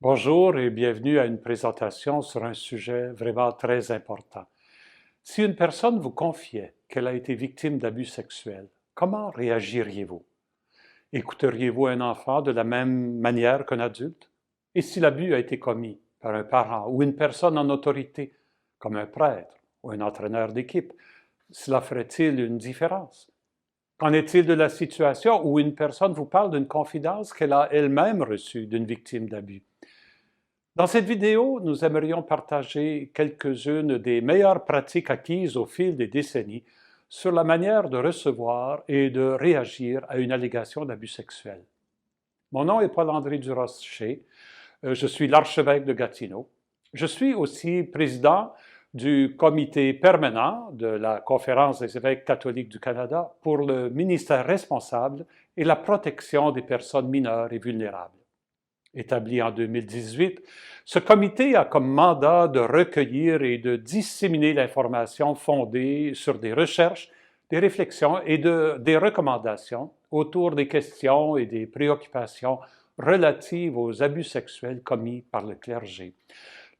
Bonjour et bienvenue à une présentation sur un sujet vraiment très important. Si une personne vous confiait qu'elle a été victime d'abus sexuels, comment réagiriez-vous? Écouteriez-vous un enfant de la même manière qu'un adulte? Et si l'abus a été commis par un parent ou une personne en autorité, comme un prêtre ou un entraîneur d'équipe, cela ferait-il une différence? Qu'en est-il de la situation où une personne vous parle d'une confidence qu'elle a elle-même reçue d'une victime d'abus? Dans cette vidéo, nous aimerions partager quelques-unes des meilleures pratiques acquises au fil des décennies sur la manière de recevoir et de réagir à une allégation d'abus sexuel. Mon nom est Paul-André Durocher, je suis l'archevêque de Gatineau. Je suis aussi président du comité permanent de la Conférence des évêques catholiques du Canada pour le ministère responsable et la protection des personnes mineures et vulnérables. Établi en 2018, ce comité a comme mandat de recueillir et de disséminer l'information fondée sur des recherches, des réflexions et des recommandations autour des questions et des préoccupations relatives aux abus sexuels commis par le clergé.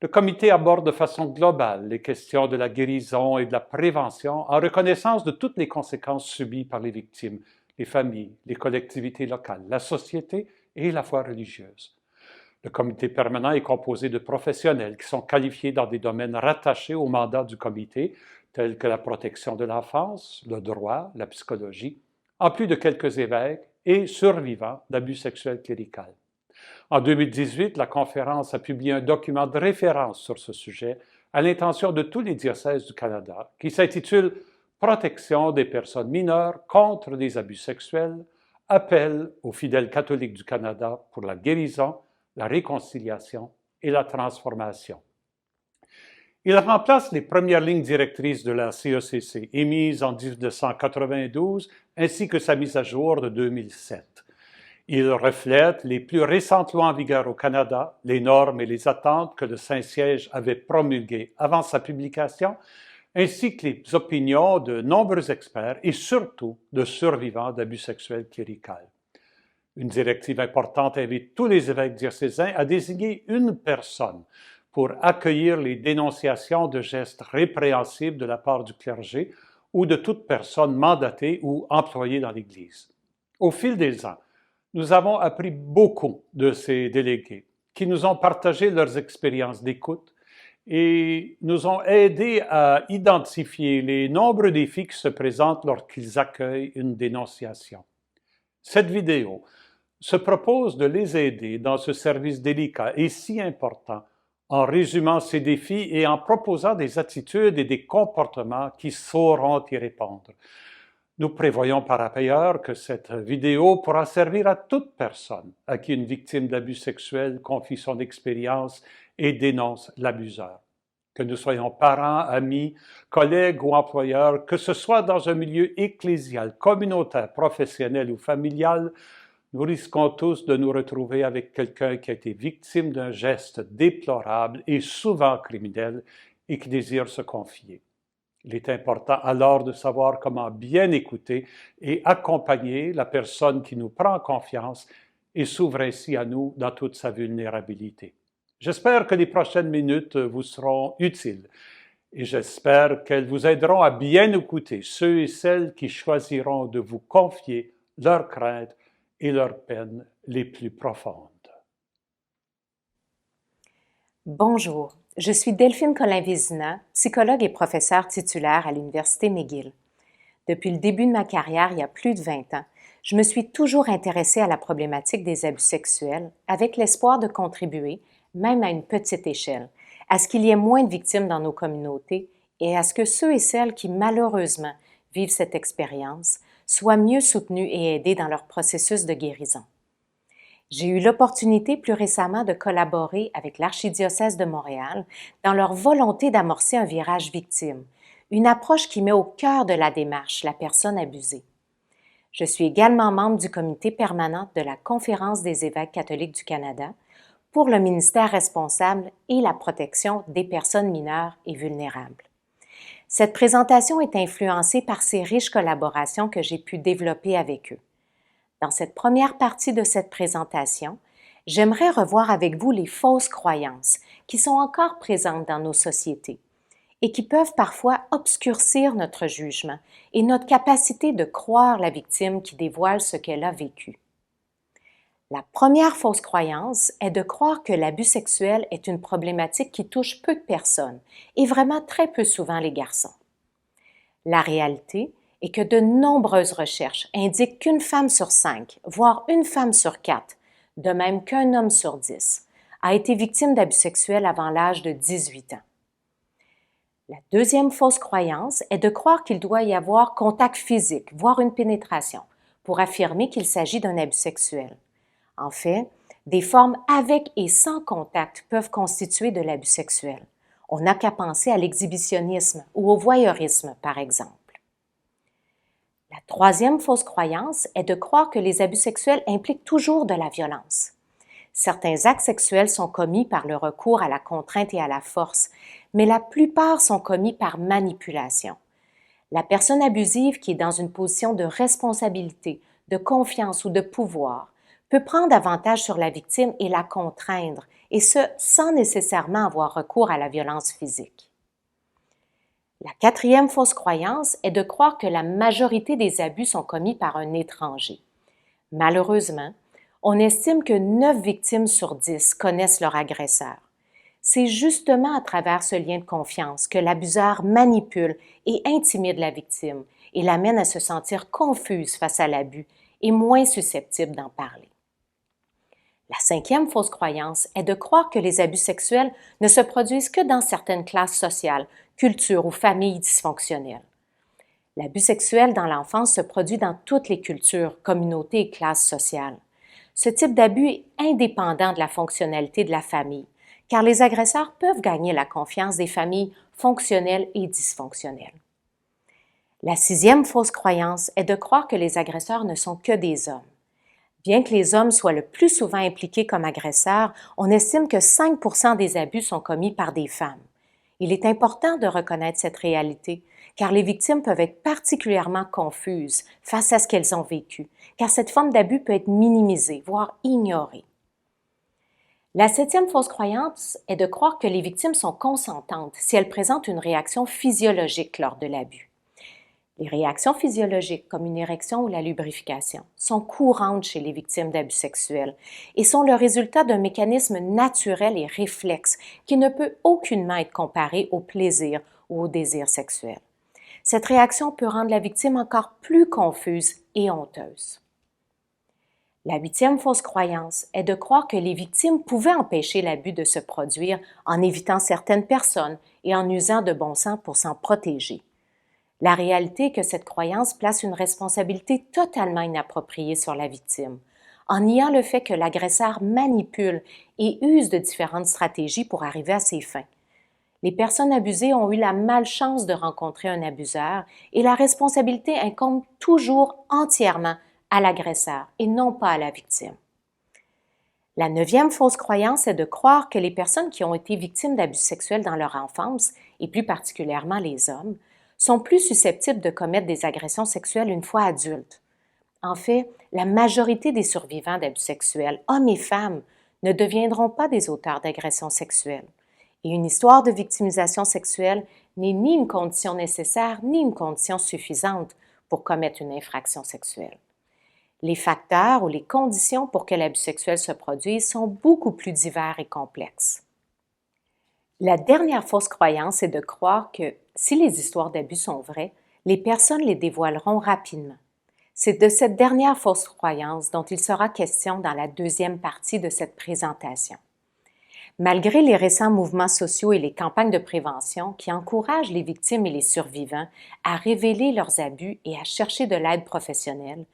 Le comité aborde de façon globale les questions de la guérison et de la prévention en reconnaissance de toutes les conséquences subies par les victimes, les familles, les collectivités locales, la société et la foi religieuse. Le comité permanent est composé de professionnels qui sont qualifiés dans des domaines rattachés au mandat du comité, tels que la protection de l'enfance, le droit, la psychologie, en plus de quelques évêques et survivants d'abus sexuels cléricaux. En 2018, la conférence a publié un document de référence sur ce sujet à l'intention de tous les diocèses du Canada, qui s'intitule Protection des personnes mineures contre les abus sexuels, appel aux fidèles catholiques du Canada pour la guérison, la réconciliation et la transformation. Il remplace les premières lignes directrices de la CECC, émises en 1992, ainsi que sa mise à jour de 2007. Il reflète les plus récentes lois en vigueur au Canada, les normes et les attentes que le Saint-Siège avait promulguées avant sa publication, ainsi que les opinions de nombreux experts et surtout de survivants d'abus sexuels cléricaux. Une directive importante invite tous les évêques diocésains à désigner une personne pour accueillir les dénonciations de gestes répréhensibles de la part du clergé ou de toute personne mandatée ou employée dans l'Église. Au fil des ans, nous avons appris beaucoup de ces délégués qui nous ont partagé leurs expériences d'écoute et nous ont aidés à identifier les nombreux défis qui se présentent lorsqu'ils accueillent une dénonciation. Cette vidéo se propose de les aider dans ce service délicat et si important en résumant ces défis et en proposant des attitudes et des comportements qui sauront y répondre. Nous prévoyons par ailleurs que cette vidéo pourra servir à toute personne à qui une victime d'abus sexuels confie son expérience et dénonce l'abuseur. Que nous soyons parents, amis, collègues ou employeurs, que ce soit dans un milieu ecclésial, communautaire, professionnel ou familial, nous risquons tous de nous retrouver avec quelqu'un qui a été victime d'un geste déplorable et souvent criminel et qui désire se confier. Il est important alors de savoir comment bien écouter et accompagner la personne qui nous prend confiance et s'ouvre ainsi à nous dans toute sa vulnérabilité. J'espère que les prochaines minutes vous seront utiles et j'espère qu'elles vous aideront à bien écouter ceux et celles qui choisiront de vous confier leurs craintes et leurs peines les plus profondes. Bonjour, je suis Delphine Collin-Vézina, psychologue et professeure titulaire à l'Université McGill. Depuis le début de ma carrière, il y a plus de 20 ans, je me suis toujours intéressée à la problématique des abus sexuels avec l'espoir de contribuer, même à une petite échelle, à ce qu'il y ait moins de victimes dans nos communautés et à ce que ceux et celles qui malheureusement vivent cette expérience soient mieux soutenus et aidés dans leur processus de guérison. J'ai eu l'opportunité plus récemment de collaborer avec l'Archidiocèse de Montréal dans leur volonté d'amorcer un virage victime, une approche qui met au cœur de la démarche la personne abusée. Je suis également membre du comité permanent de la Conférence des évêques catholiques du Canada pour le ministère responsable et la protection des personnes mineures et vulnérables. Cette présentation est influencée par ces riches collaborations que j'ai pu développer avec eux. Dans cette première partie de cette présentation, j'aimerais revoir avec vous les fausses croyances qui sont encore présentes dans nos sociétés et qui peuvent parfois obscurcir notre jugement et notre capacité de croire la victime qui dévoile ce qu'elle a vécu. La première fausse croyance est de croire que l'abus sexuel est une problématique qui touche peu de personnes et vraiment très peu souvent les garçons. La réalité est que de nombreuses recherches indiquent qu'une femme sur 5, voire une femme sur 4, de même qu'un homme sur 10, a été victime d'abus sexuels avant l'âge de 18 ans. La deuxième fausse croyance est de croire qu'il doit y avoir contact physique, voire une pénétration, pour affirmer qu'il s'agit d'un abus sexuel. En fait, des formes avec et sans contact peuvent constituer de l'abus sexuel. On n'a qu'à penser à l'exhibitionnisme ou au voyeurisme, par exemple. La troisième fausse croyance est de croire que les abus sexuels impliquent toujours de la violence. Certains actes sexuels sont commis par le recours à la contrainte et à la force, mais la plupart sont commis par manipulation. La personne abusive qui est dans une position de responsabilité, de confiance ou de pouvoir peut prendre avantage sur la victime et la contraindre, et ce, sans nécessairement avoir recours à la violence physique. La quatrième fausse croyance est de croire que la majorité des abus sont commis par un étranger. Malheureusement, on estime que 9 victimes sur 10 connaissent leur agresseur. C'est justement à travers ce lien de confiance que l'abuseur manipule et intimide la victime et l'amène à se sentir confuse face à l'abus et moins susceptible d'en parler. La cinquième fausse croyance est de croire que les abus sexuels ne se produisent que dans certaines classes sociales, cultures ou familles dysfonctionnelles. L'abus sexuel dans l'enfance se produit dans toutes les cultures, communautés et classes sociales. Ce type d'abus est indépendant de la fonctionnalité de la famille, car les agresseurs peuvent gagner la confiance des familles fonctionnelles et dysfonctionnelles. La sixième fausse croyance est de croire que les agresseurs ne sont que des hommes. Bien que les hommes soient le plus souvent impliqués comme agresseurs, on estime que 5% des abus sont commis par des femmes. Il est important de reconnaître cette réalité, car les victimes peuvent être particulièrement confuses face à ce qu'elles ont vécu, car cette forme d'abus peut être minimisée, voire ignorée. La septième fausse croyance est de croire que les victimes sont consentantes si elles présentent une réaction physiologique lors de l'abus. Les réactions physiologiques, comme une érection ou la lubrification, sont courantes chez les victimes d'abus sexuels et sont le résultat d'un mécanisme naturel et réflexe qui ne peut aucunement être comparé au plaisir ou au désir sexuel. Cette réaction peut rendre la victime encore plus confuse et honteuse. La huitième fausse croyance est de croire que les victimes pouvaient empêcher l'abus de se produire en évitant certaines personnes et en usant de bon sens pour s'en protéger. La réalité est que cette croyance place une responsabilité totalement inappropriée sur la victime, en niant le fait que l'agresseur manipule et use de différentes stratégies pour arriver à ses fins. Les personnes abusées ont eu la malchance de rencontrer un abuseur et la responsabilité incombe toujours entièrement à l'agresseur et non pas à la victime. La neuvième fausse croyance est de croire que les personnes qui ont été victimes d'abus sexuels dans leur enfance, et plus particulièrement les hommes, sont plus susceptibles de commettre des agressions sexuelles une fois adultes. En fait, la majorité des survivants d'abus sexuels, hommes et femmes, ne deviendront pas des auteurs d'agressions sexuelles. Et une histoire de victimisation sexuelle n'est ni une condition nécessaire ni une condition suffisante pour commettre une infraction sexuelle. Les facteurs ou les conditions pour que l'abus sexuel se produise sont beaucoup plus divers et complexes. La dernière fausse croyance est de croire que, si les histoires d'abus sont vraies, les personnes les dévoileront rapidement. C'est de cette dernière fausse croyance dont il sera question dans la deuxième partie de cette présentation. Malgré les récents mouvements sociaux et les campagnes de prévention qui encouragent les victimes et les survivants à révéler leurs abus et à chercher de l'aide professionnelle,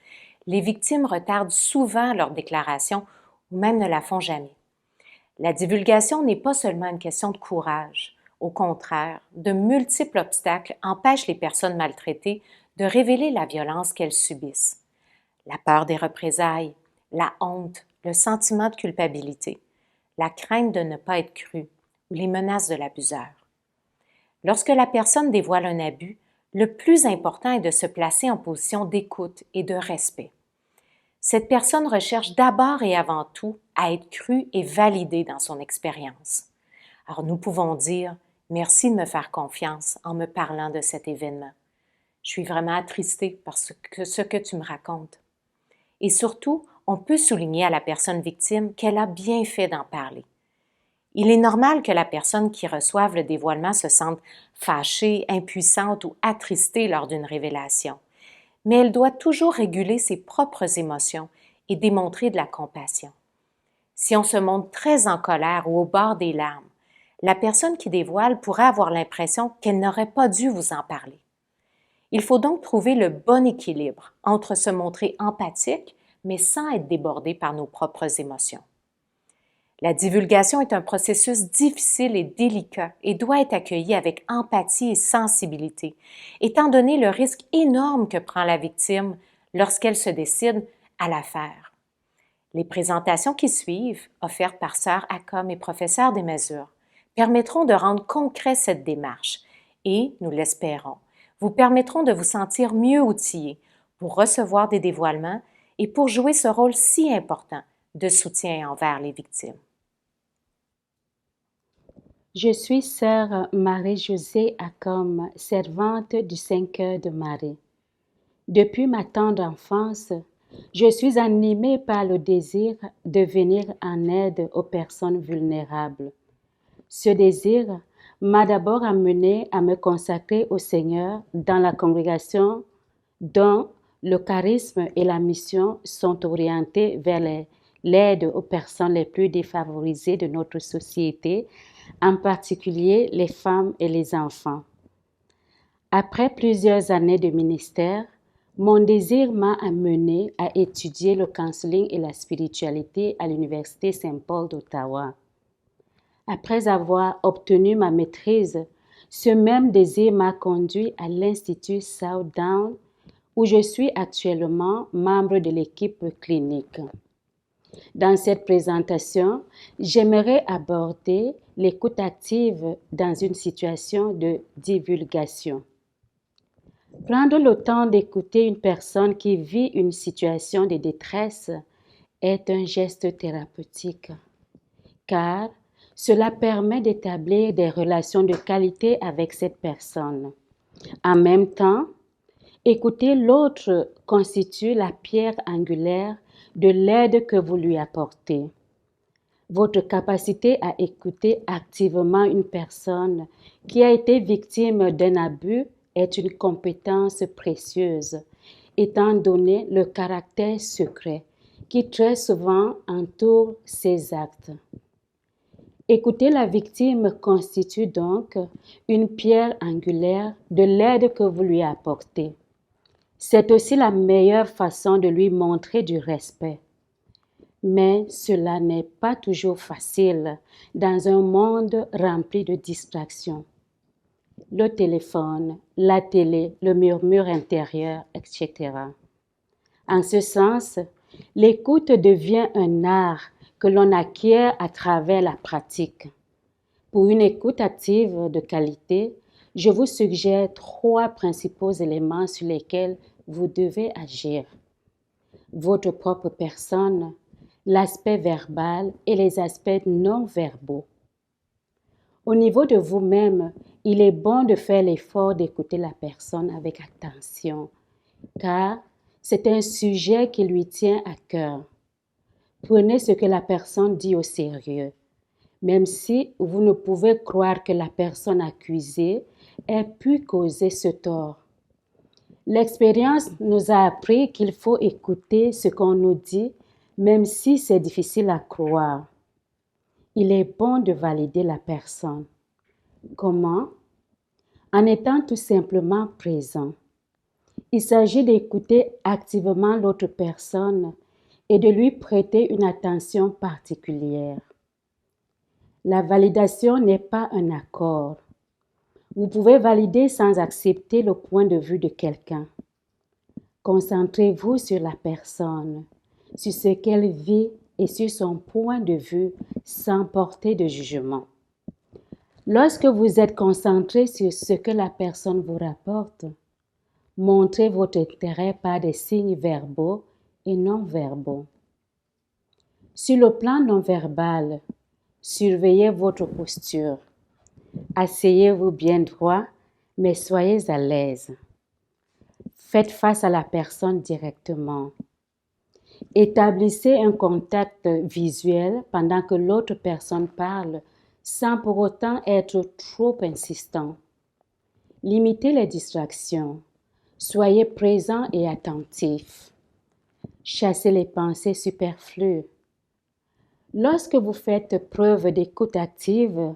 les victimes retardent souvent leur déclaration ou même ne la font jamais. La divulgation n'est pas seulement une question de courage. Au contraire, de multiples obstacles empêchent les personnes maltraitées de révéler la violence qu'elles subissent. La peur des représailles, la honte, le sentiment de culpabilité, la crainte de ne pas être crue ou les menaces de l'abuseur. Lorsque la personne dévoile un abus, le plus important est de se placer en position d'écoute et de respect. Cette personne recherche d'abord et avant tout à être crue et validée dans son expérience. Alors nous pouvons dire « Merci de me faire confiance en me parlant de cet événement. Je suis vraiment attristée par ce que tu me racontes. » Et surtout, on peut souligner à la personne victime qu'elle a bien fait d'en parler. Il est normal que la personne qui reçoive le dévoilement se sente fâchée, impuissante ou attristée lors d'une révélation. Mais elle doit toujours réguler ses propres émotions et démontrer de la compassion. Si on se montre très en colère ou au bord des larmes, la personne qui dévoile pourrait avoir l'impression qu'elle n'aurait pas dû vous en parler. Il faut donc trouver le bon équilibre entre se montrer empathique, mais sans être débordé par nos propres émotions. La divulgation est un processus difficile et délicat et doit être accueilli avec empathie et sensibilité, étant donné le risque énorme que prend la victime lorsqu'elle se décide à la faire. Les présentations qui suivent, offertes par Sœur Accom et professeur des mesures, permettront de rendre concret cette démarche et, nous l'espérons, vous permettront de vous sentir mieux outillé pour recevoir des dévoilements et pour jouer ce rôle si important de soutien envers les victimes. Je suis sœur Marie-Josée Accom, servante du 5 heures de Marie. Depuis ma tendre enfance, je suis animée par le désir de venir en aide aux personnes vulnérables. Ce désir m'a d'abord amenée à me consacrer au Seigneur dans la congrégation dont le charisme et la mission sont orientés vers l'aide aux personnes les plus défavorisées de notre société, en particulier les femmes et les enfants. Après plusieurs années de ministère, mon désir m'a amené à étudier le counseling et la spiritualité à l'Université Saint-Paul d'Ottawa. Après avoir obtenu ma maîtrise, ce même désir m'a conduit à l'Institut Southdown, où je suis actuellement membre de l'équipe clinique. Dans cette présentation, j'aimerais aborder l'écoute active dans une situation de divulgation. Prendre le temps d'écouter une personne qui vit une situation de détresse est un geste thérapeutique, car cela permet d'établir des relations de qualité avec cette personne. En même temps, écouter l'autre constitue la pierre angulaire de l'aide que vous lui apportez. Votre capacité à écouter activement une personne qui a été victime d'un abus est une compétence précieuse, étant donné le caractère secret qui très souvent entoure ces actes. Écouter la victime constitue donc une pierre angulaire de l'aide que vous lui apportez. C'est aussi la meilleure façon de lui montrer du respect. Mais cela n'est pas toujours facile dans un monde rempli de distractions. Le téléphone, la télé, le murmure intérieur, etc. En ce sens, l'écoute devient un art que l'on acquiert à travers la pratique. Pour une écoute active de qualité, je vous suggère 3 principaux éléments sur lesquels vous devez agir. Votre propre personne, l'aspect verbal et les aspects non verbaux. Au niveau de vous-même, il est bon de faire l'effort d'écouter la personne avec attention, car c'est un sujet qui lui tient à cœur. Prenez ce que la personne dit au sérieux, même si vous ne pouvez croire que la personne accusée ait pu causer ce tort. L'expérience nous a appris qu'il faut écouter ce qu'on nous dit, même si c'est difficile à croire. Il est bon de valider la personne. Comment? En étant tout simplement présent. Il s'agit d'écouter activement l'autre personne et de lui prêter une attention particulière. La validation n'est pas un accord. Vous pouvez valider sans accepter le point de vue de quelqu'un. Concentrez-vous sur la personne, sur ce qu'elle vit et sur son point de vue sans porter de jugement. Lorsque vous êtes concentré sur ce que la personne vous rapporte, montrez votre intérêt par des signes verbaux et non-verbaux. Sur le plan non-verbal, surveillez votre posture. Asseyez-vous bien droit, mais soyez à l'aise. Faites face à la personne directement. Établissez un contact visuel pendant que l'autre personne parle, sans pour autant être trop insistant. Limitez les distractions. Soyez présent et attentif. Chassez les pensées superflues. Lorsque vous faites preuve d'écoute active,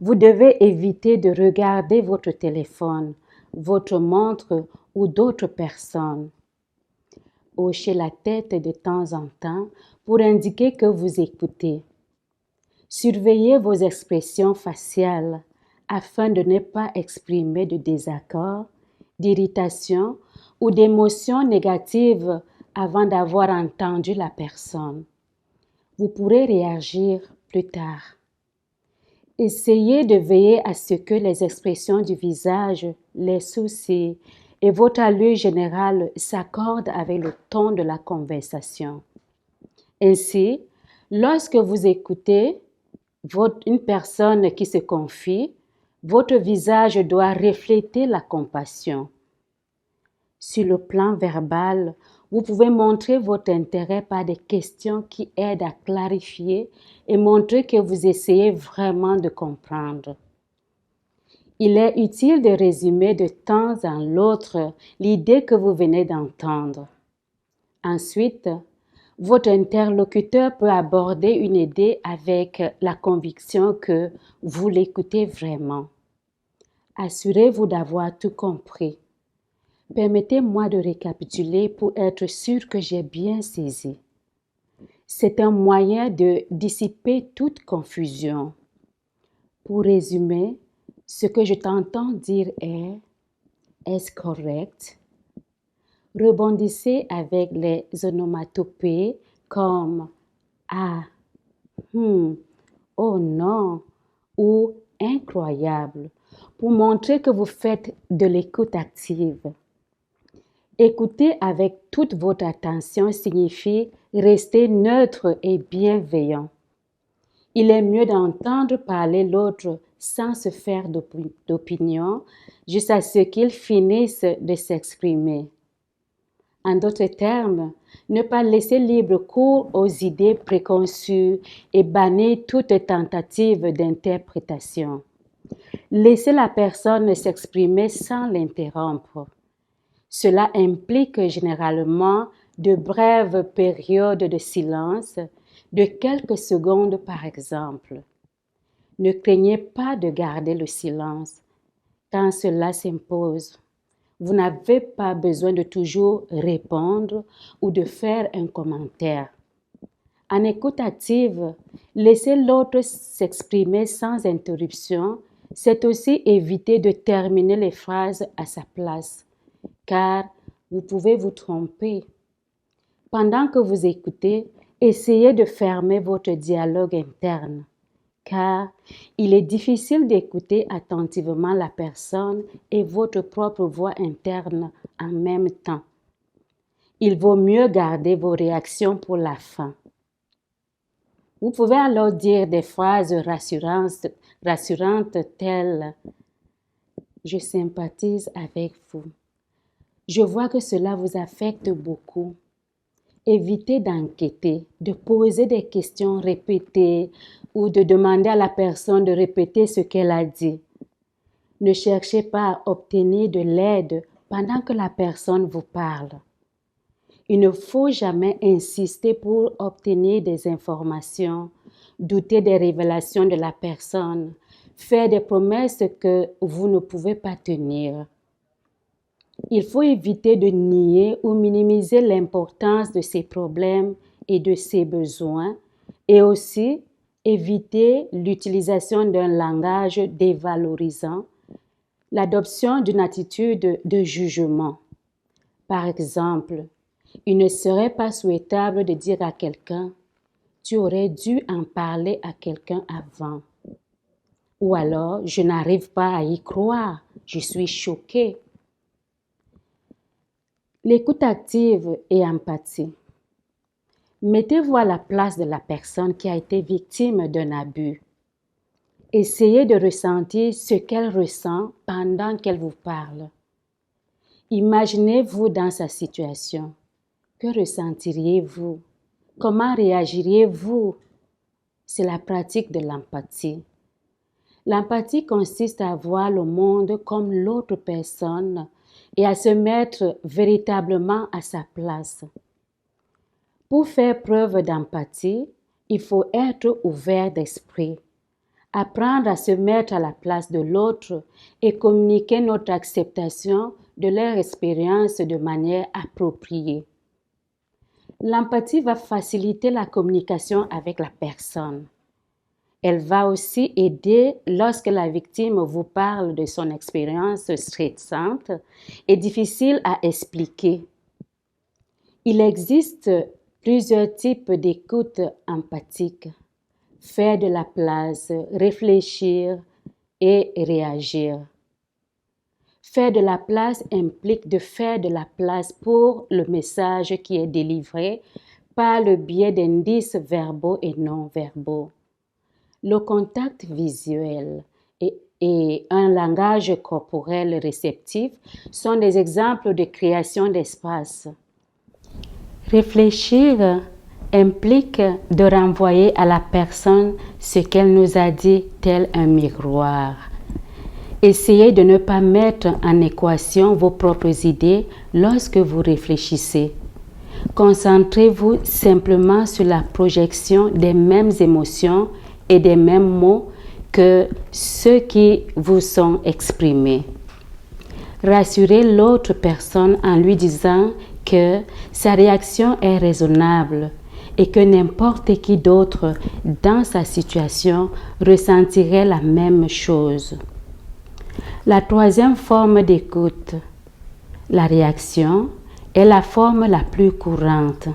vous devez éviter de regarder votre téléphone, votre montre ou d'autres personnes. Hochez la tête de temps en temps pour indiquer que vous écoutez. Surveillez vos expressions faciales afin de ne pas exprimer de désaccord, d'irritation ou d'émotions négatives avant d'avoir entendu la personne. Vous pourrez réagir plus tard. Essayez de veiller à ce que les expressions du visage, les sourcils et votre allure générale s'accordent avec le ton de la conversation. Ainsi, lorsque vous écoutez une personne qui se confie, votre visage doit refléter la compassion. Sur le plan verbal, vous pouvez montrer votre intérêt par des questions qui aident à clarifier et montrer que vous essayez vraiment de comprendre. Il est utile de résumer de temps en l'autre l'idée que vous venez d'entendre. Ensuite, votre interlocuteur peut aborder une idée avec la conviction que vous l'écoutez vraiment. Assurez-vous d'avoir tout compris. Permettez-moi de récapituler pour être sûr que j'ai bien saisi. C'est un moyen de dissiper toute confusion. Pour résumer, ce que je t'entends dire est « Est-ce correct ?» Rebondissez avec les onomatopées comme « Ah, oh non » ou « incroyable » pour montrer que vous faites de l'écoute active. Écouter avec toute votre attention signifie rester neutre et bienveillant. Il est mieux d'entendre parler l'autre sans se faire d'opinion jusqu'à ce qu'il finisse de s'exprimer. En d'autres termes, ne pas laisser libre cours aux idées préconçues et bannir toute tentative d'interprétation. Laissez la personne s'exprimer sans l'interrompre. Cela implique généralement de brèves périodes de silence, de quelques secondes par exemple. Ne craignez pas de garder le silence quand cela s'impose. Vous n'avez pas besoin de toujours répondre ou de faire un commentaire. En écoute active, laisser l'autre s'exprimer sans interruption, c'est aussi éviter de terminer les phrases à sa place, car vous pouvez vous tromper. Pendant que vous écoutez, essayez de fermer votre dialogue interne, car il est difficile d'écouter attentivement la personne et votre propre voix interne en même temps. Il vaut mieux garder vos réactions pour la fin. Vous pouvez alors dire des phrases rassurantes telles « Je sympathise avec vous ». Je vois que cela vous affecte beaucoup. Évitez d'enquêter, de poser des questions répétées ou de demander à la personne de répéter ce qu'elle a dit. Ne cherchez pas à obtenir de l'aide pendant que la personne vous parle. Il ne faut jamais insister pour obtenir des informations, douter des révélations de la personne, faire des promesses que vous ne pouvez pas tenir. Il faut éviter de nier ou minimiser l'importance de ses problèmes et de ses besoins et aussi éviter l'utilisation d'un langage dévalorisant, l'adoption d'une attitude de jugement. Par exemple, il ne serait pas souhaitable de dire à quelqu'un « Tu aurais dû en parler à quelqu'un avant » ou alors « Je n'arrive pas à y croire, je suis choqué ». L'écoute active et empathie. Mettez-vous à la place de la personne qui a été victime d'un abus. Essayez de ressentir ce qu'elle ressent pendant qu'elle vous parle. Imaginez-vous dans sa situation. Que ressentiriez-vous? Comment réagiriez-vous? C'est la pratique de l'empathie. L'empathie consiste à voir le monde comme l'autre personne et à se mettre véritablement à sa place. Pour faire preuve d'empathie, il faut être ouvert d'esprit, apprendre à se mettre à la place de l'autre et communiquer notre acceptation de leur expérience de manière appropriée. L'empathie va faciliter la communication avec la personne. Elle va aussi aider lorsque la victime vous parle de son expérience stressante et difficile à expliquer. Il existe plusieurs types d'écoute empathique. Faire de la place, réfléchir et réagir. Faire de la place implique de faire de la place pour le message qui est délivré par le biais d'indices verbaux et non verbaux. Le contact visuel et un langage corporel réceptif sont des exemples de création d'espace. Réfléchir implique de renvoyer à la personne ce qu'elle nous a dit tel un miroir. Essayez de ne pas mettre en équation vos propres idées lorsque vous réfléchissez. Concentrez-vous simplement sur la projection des mêmes émotions et des mêmes mots que ceux qui vous sont exprimés. Rassurez l'autre personne en lui disant que sa réaction est raisonnable et que n'importe qui d'autre dans sa situation ressentirait la même chose. La troisième forme d'écoute, la réaction, est la forme la plus courante.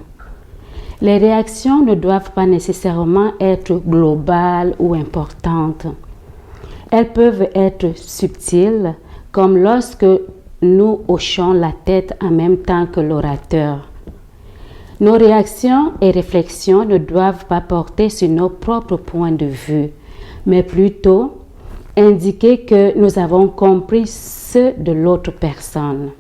Les réactions ne doivent pas nécessairement être globales ou importantes. Elles peuvent être subtiles, comme lorsque nous hochons la tête en même temps que l'orateur. Nos réactions et réflexions ne doivent pas porter sur nos propres points de vue, mais plutôt indiquer que nous avons compris ceux de l'autre personne.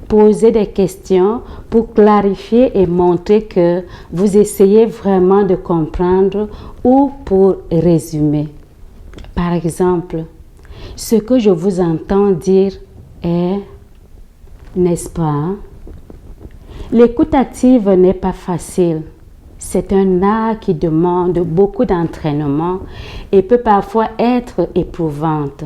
Posez des questions pour clarifier et montrer que vous essayez vraiment de comprendre ou pour résumer. Par exemple, ce que je vous entends dire est, n'est-ce pas? L'écoute active n'est pas facile. C'est un art qui demande beaucoup d'entraînement et peut parfois être éprouvante.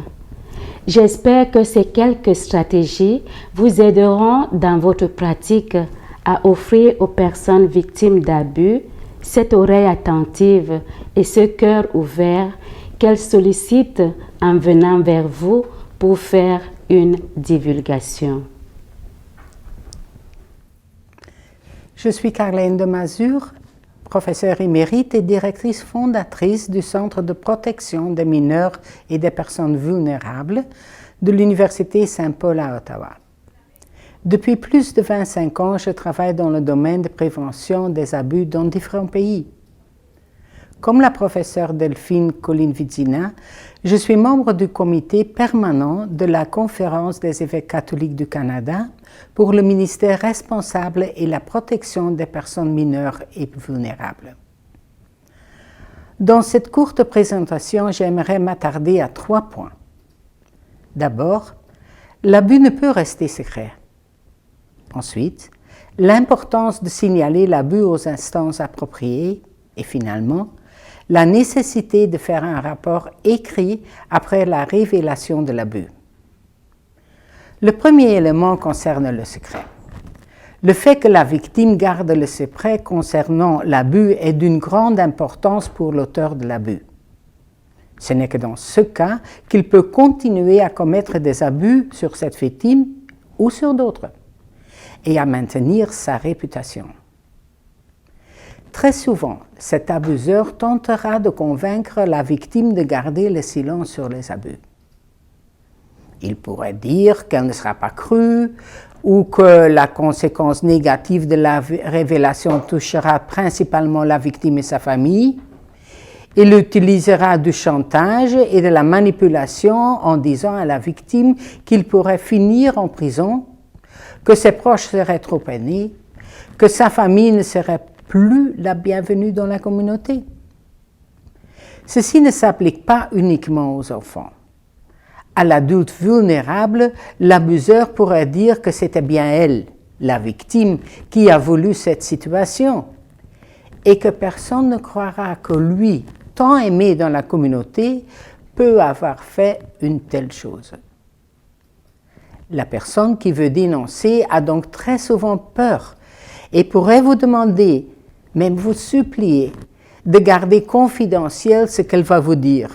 J'espère que ces quelques stratégies vous aideront dans votre pratique à offrir aux personnes victimes d'abus cette oreille attentive et ce cœur ouvert qu'elles sollicitent en venant vers vous pour faire une divulgation. Je suis Carlène de Mazur, professeure émérite et directrice fondatrice du Centre de protection des mineurs et des personnes vulnérables de l'Université Saint-Paul à Ottawa. Depuis plus de 25 ans, je travaille dans le domaine de prévention des abus dans différents pays. Comme la professeure Delphine Colin-Vizina, je suis membre du comité permanent de la Conférence des évêques catholiques du Canada pour le ministère responsable et la protection des personnes mineures et vulnérables. Dans cette courte présentation, j'aimerais m'attarder à 3 points. D'abord, l'abus ne peut rester secret. Ensuite, l'importance de signaler l'abus aux instances appropriées. Et finalement, la nécessité de faire un rapport écrit après la révélation de l'abus. Le premier élément concerne le secret. Le fait que la victime garde le secret concernant l'abus est d'une grande importance pour l'auteur de l'abus. Ce n'est que dans ce cas qu'il peut continuer à commettre des abus sur cette victime ou sur d'autres et à maintenir sa réputation. Très souvent, cet abuseur tentera de convaincre la victime de garder le silence sur les abus. Il pourrait dire qu'elle ne sera pas crue ou que la conséquence négative de la révélation touchera principalement la victime et sa famille. Il utilisera du chantage et de la manipulation en disant à la victime qu'il pourrait finir en prison, que ses proches seraient trop peinés, que sa famille ne serait plus la bienvenue dans la communauté. Ceci ne s'applique pas uniquement aux enfants. À l'adulte vulnérable, l'abuseur pourrait dire que c'était bien elle, la victime, qui a voulu cette situation et que personne ne croira que lui, tant aimé dans la communauté, peut avoir fait une telle chose. La personne qui veut dénoncer a donc très souvent peur et pourrait vous demander, même vous supplier, de garder confidentiel ce qu'elle va vous dire.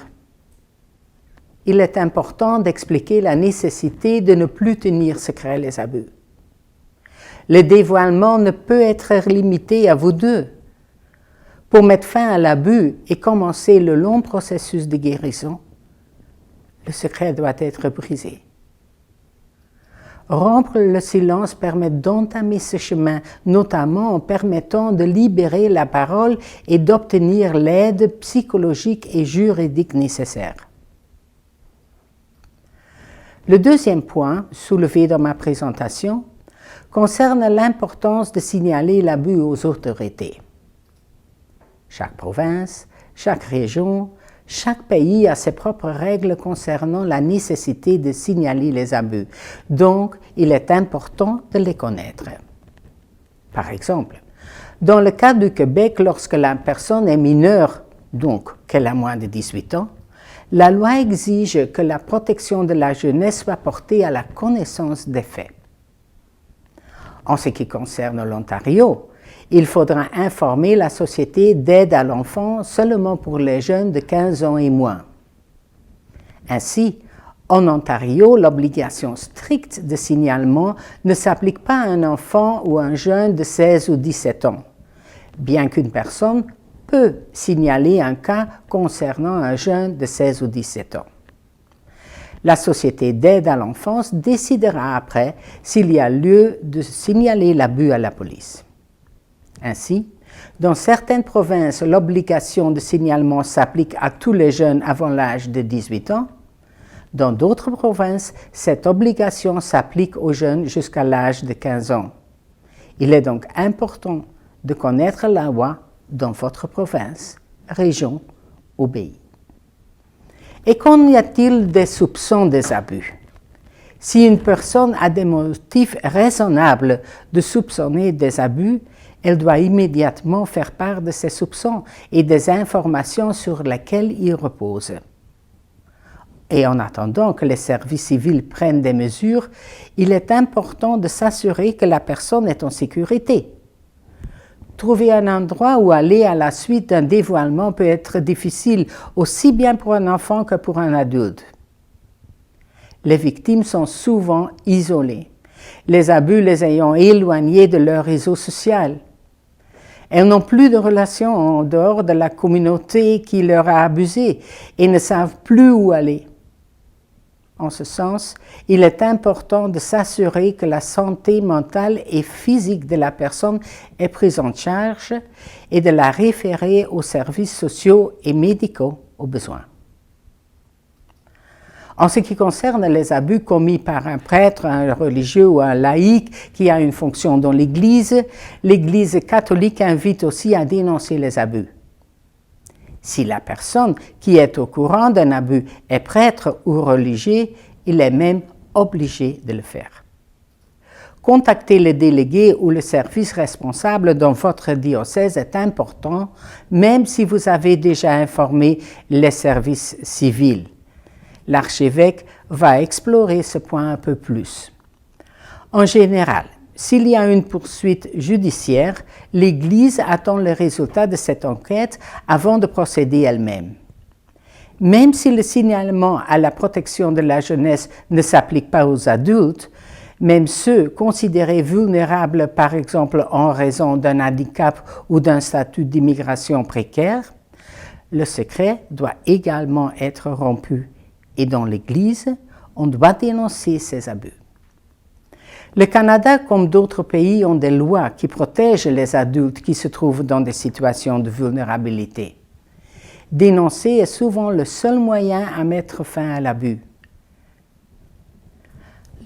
Il est important d'expliquer la nécessité de ne plus tenir secret les abus. Le dévoilement ne peut être limité à vous deux. Pour mettre fin à l'abus et commencer le long processus de guérison, le secret doit être brisé. Rompre le silence permet d'entamer ce chemin, notamment en permettant de libérer la parole et d'obtenir l'aide psychologique et juridique nécessaire. Le deuxième point, soulevé dans ma présentation, concerne l'importance de signaler l'abus aux autorités. Chaque province, chaque région, chaque pays a ses propres règles concernant la nécessité de signaler les abus, donc il est important de les connaître. Par exemple, dans le cas du Québec, lorsque la personne est mineure, donc qu'elle a moins de 18 ans, la loi exige que la protection de la jeunesse soit portée à la connaissance des faits. En ce qui concerne l'Ontario, il faudra informer la Société d'aide à l'enfant seulement pour les jeunes de 15 ans et moins. Ainsi, en Ontario, l'obligation stricte de signalement ne s'applique pas à un enfant ou un jeune de 16 ou 17 ans, bien qu'une personne peut signaler un cas concernant un jeune de 16 ou 17 ans. La Société d'aide à l'enfance décidera après s'il y a lieu de signaler l'abus à la police. Ainsi, dans certaines provinces, l'obligation de signalement s'applique à tous les jeunes avant l'âge de 18 ans. Dans d'autres provinces, cette obligation s'applique aux jeunes jusqu'à l'âge de 15 ans. Il est donc important de connaître la loi dans votre province, région ou pays. Et qu'en y a-t-il des soupçons des abus? Si une personne a des motifs raisonnables de soupçonner des abus, elle doit immédiatement faire part de ses soupçons et des informations sur lesquelles ils reposent. Et en attendant que les services civils prennent des mesures, il est important de s'assurer que la personne est en sécurité. Trouver un endroit où aller à la suite d'un dévoilement peut être difficile, aussi bien pour un enfant que pour un adulte. Les victimes sont souvent isolées, les abus les ayant éloignées de leur réseau social. Elles n'ont plus de relations en dehors de la communauté qui leur a abusé et ne savent plus où aller. En ce sens, il est important de s'assurer que la santé mentale et physique de la personne est prise en charge et de la référer aux services sociaux et médicaux au besoin. En ce qui concerne les abus commis par un prêtre, un religieux ou un laïc qui a une fonction dans l'Église, l'Église catholique invite aussi à dénoncer les abus. Si la personne qui est au courant d'un abus est prêtre ou religieux, il est même obligé de le faire. Contacter le délégué ou le service responsable dans votre diocèse est important, même si vous avez déjà informé les services civils. L'archevêque va explorer ce point un peu plus. En général, s'il y a une poursuite judiciaire, l'Église attend le résultat de cette enquête avant de procéder elle-même. Même si le signalement à la protection de la jeunesse ne s'applique pas aux adultes, même ceux considérés vulnérables, par exemple en raison d'un handicap ou d'un statut d'immigration précaire, le secret doit également être rompu. Et dans l'Église, On doit dénoncer ces abus. Le Canada, comme d'autres pays, ont des lois qui protègent les adultes qui se trouvent dans des situations de vulnérabilité. Dénoncer est souvent le seul moyen à mettre fin à l'abus.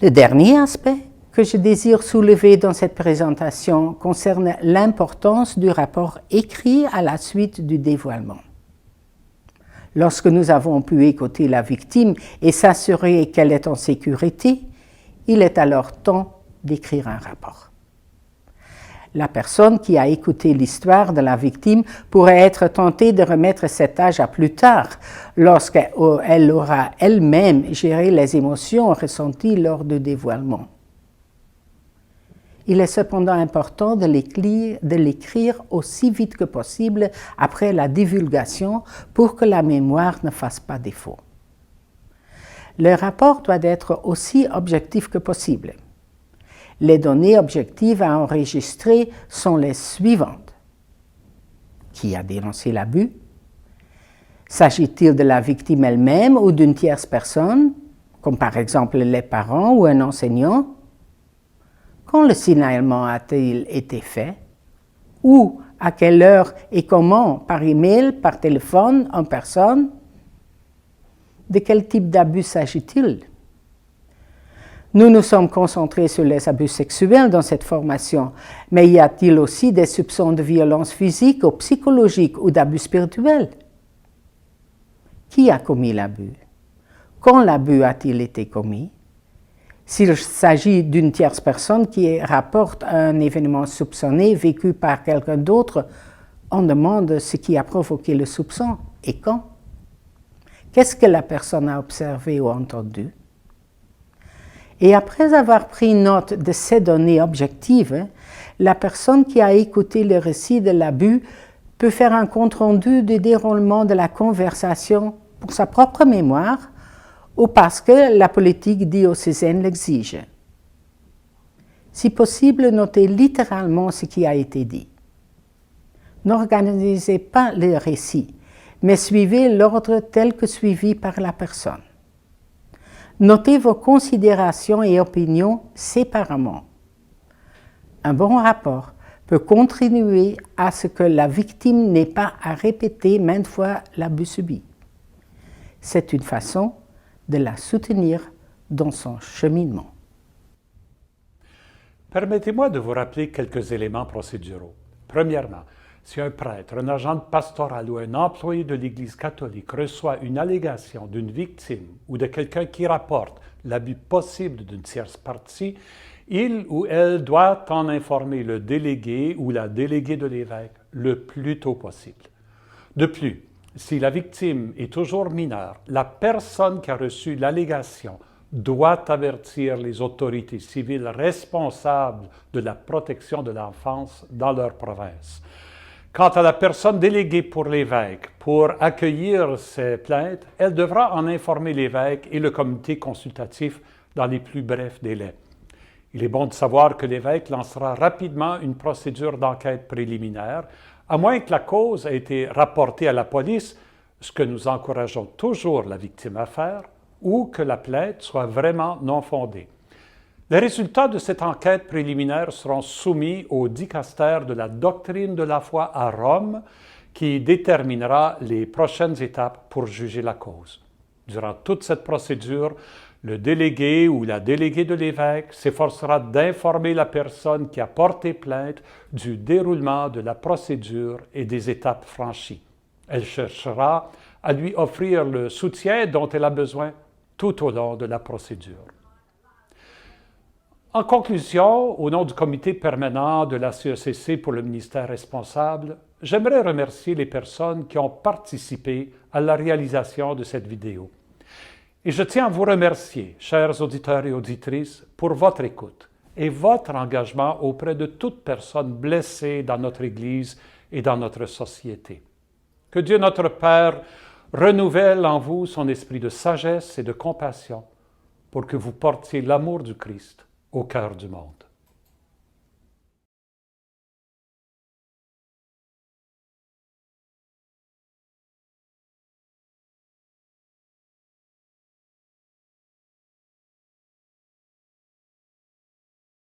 Le dernier aspect que je désire soulever dans cette présentation concerne l'importance du rapport écrit à la suite du dévoilement. Lorsque nous avons pu écouter la victime et s'assurer qu'elle est en sécurité, il est alors temps d'écrire un rapport. La personne qui a écouté l'histoire de la victime pourrait être tentée de remettre cet âge à plus tard, lorsqu'elle aura elle-même géré les émotions ressenties lors du dévoilement. Il est cependant important de l'écrire aussi vite que possible après la divulgation pour que la mémoire ne fasse pas défaut. Le rapport doit être aussi objectif que possible. Les données objectives à enregistrer sont les suivantes. Qui a dénoncé l'abus? S'agit-il de la victime elle-même ou d'une tierce personne, comme par exemple les parents ou un enseignant? Quand le signalement a-t-il été fait? Où, à quelle heure et comment? Par email, par téléphone, en personne? De quel type d'abus s'agit-il? Nous nous sommes concentrés sur les abus sexuels dans cette formation, mais y a-t-il aussi des soupçons de violence physique ou psychologique ou d'abus spirituels? Qui a commis l'abus? Quand l'abus a-t-il été commis? S'il s'agit d'une tierce personne qui rapporte un événement soupçonné vécu par quelqu'un d'autre, on demande ce qui a provoqué le soupçon et quand. Qu'est-ce que la personne a observé ou entendu? Et après avoir pris note de ces données objectives, la personne qui a écouté le récit de l'abus peut faire un compte-rendu du déroulement de la conversation pour sa propre mémoire ou parce que la politique diocésaine l'exige. Si possible, notez littéralement ce qui a été dit. N'organisez pas le récit, mais suivez l'ordre tel que suivi par la personne. Notez vos considérations et opinions séparément. Un bon rapport peut contribuer à ce que la victime n'ait pas à répéter maintes fois l'abus subi. C'est une façon de la soutenir dans son cheminement. Permettez-moi de vous rappeler quelques éléments procéduraux. Premièrement, si un prêtre, un agent pastoral ou un employé de l'Église catholique reçoit une allégation d'une victime ou de quelqu'un qui rapporte l'abus possible d'une tierce partie, il ou elle doit en informer le délégué ou la déléguée de l'évêque le plus tôt possible. De plus, si la victime est toujours mineure, la personne qui a reçu l'allégation doit avertir les autorités civiles responsables de la protection de l'enfance dans leur province. Quant à la personne déléguée pour l'évêque pour accueillir ces plaintes, elle devra en informer l'évêque et le comité consultatif dans les plus brefs délais. Il est bon de savoir que l'évêque lancera rapidement une procédure d'enquête préliminaire, à moins que la cause ait été rapportée à la police, ce que nous encourageons toujours la victime à faire, ou que la plainte soit vraiment non fondée. Les résultats de cette enquête préliminaire seront soumis au dicaster de la doctrine de la foi à Rome, qui déterminera les prochaines étapes pour juger la cause. Durant toute cette procédure, le délégué ou la déléguée de l'évêque s'efforcera d'informer la personne qui a porté plainte du déroulement de la procédure et des étapes franchies. Elle cherchera à lui offrir le soutien dont elle a besoin tout au long de la procédure. En conclusion, au nom du comité permanent de la CECC pour le ministère responsable, j'aimerais remercier les personnes qui ont participé à la réalisation de cette vidéo. Et je tiens à vous remercier, chers auditeurs et auditrices, pour votre écoute et votre engagement auprès de toute personne blessée dans notre Église et dans notre société. Que Dieu notre Père renouvelle en vous son esprit de sagesse et de compassion pour que vous portiez l'amour du Christ au cœur du monde.